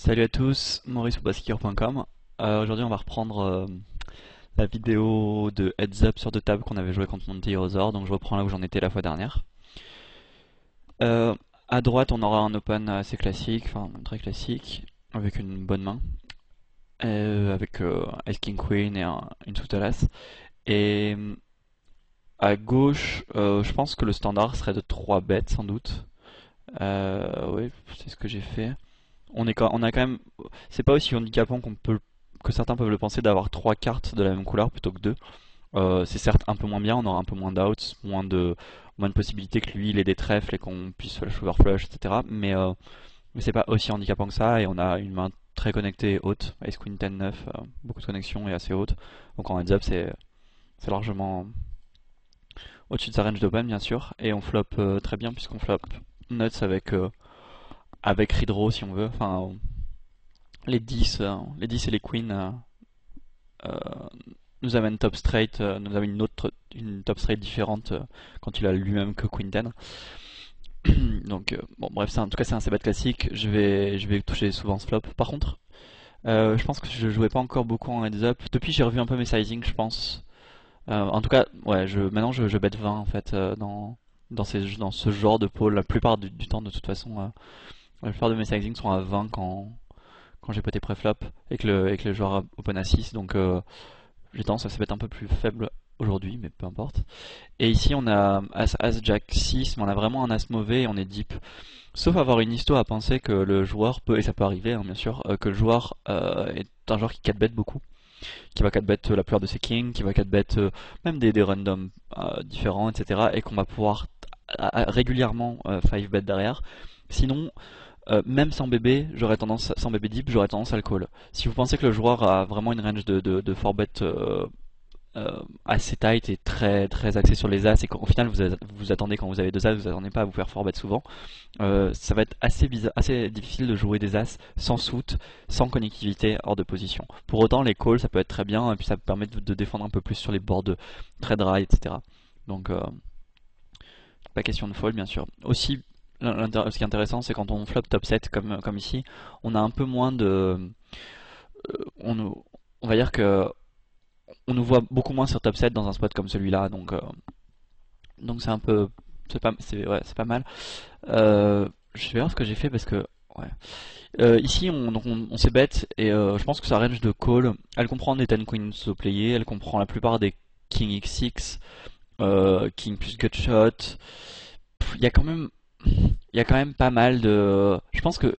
Salut à tous, Maurice pour basketball.com. Aujourd'hui on va reprendre la vidéo de Heads Up sur deux tables qu'on avait joué contre Monty Rosor, donc je reprends là où j'en étais la fois dernière. Euh, à droite on aura un open assez classique, enfin très classique, avec une bonne main, avec Ace King Queen et une sous as. Et à gauche, je pense que le standard serait de 3 bêtes sans doute. Oui, c'est ce que j'ai fait. On a quand même, c'est pas aussi handicapant que certains peuvent le penser d'avoir trois cartes de la même couleur plutôt que deux. C'est certes un peu moins bien, on aura un peu moins d'outs, moins de possibilités que lui il ait des trèfles et qu'on puisse flush over flush, etc. Mais c'est pas aussi handicapant que ça et on a une main très connectée et haute. Ace Queen 10 9, beaucoup de connexion et assez haute. Donc en heads up c'est largement au-dessus de sa range d'open bien sûr. Et on flop très bien puisqu'on flop nuts avec read draw si on veut. Enfin, les 10 et les queens euh, nous amènent top straight, nous amènent une top straight différente quand il a lui-même que queen 10. Donc bon bref, en tout cas c'est un c-bet classique. Je vais toucher souvent ce flop. Par contre, je pense que je jouais pas encore beaucoup en heads up. Depuis j'ai revu un peu mes sizing, je pense. En tout cas, ouais, maintenant je bet 20 en fait dans ce genre de pôle. La plupart du temps de toute façon, la plupart de mes sizing sont à 20 quand j'ai poté préflop et que le joueur open à 6. Donc j'ai tendance à se mettre un peu plus faible aujourd'hui, mais peu importe. Et ici on a As, As, Jack 6, mais on a vraiment un As mauvais et on est deep. Sauf avoir une histo à penser que le joueur peut, et ça peut arriver hein, bien sûr, que le joueur est un joueur qui 4-bet beaucoup, qui va 4-bet la plupart de ses kings, qui va 4-bet même des randoms différents, etc. Et qu'on va pouvoir régulièrement 5-bet derrière. Sinon, même sans bébé, sans bébé deep, j'aurais tendance à le call. Si vous pensez que le joueur a vraiment une range de 4-bet assez tight et très axé sur les as et qu'au final vous attendez quand vous avez deux as, vous attendez pas à vous faire 4-bet souvent, ça va être assez bizarre, assez difficile de jouer des as sans suit, sans connectivité hors de position. Pour autant, les calls ça peut être très bien et puis ça permet de défendre un peu plus sur les boards très dry, etc. Donc pas question de fold bien sûr. Aussi, ce qui est intéressant, c'est quand on flop top 7 comme ici, on a un peu moins de. On va dire que on nous voit beaucoup moins sur top 7 dans un spot comme celui-là, donc c'est un peu. C'est pas mal. Je vais voir ce que j'ai fait parce que. Ouais. Ici, on s'est bête et je pense que sa range de call, elle comprend des 10 queens au player, elle comprend la plupart des king x6, king plus gutshot. Il y a quand même pas mal de. Je pense que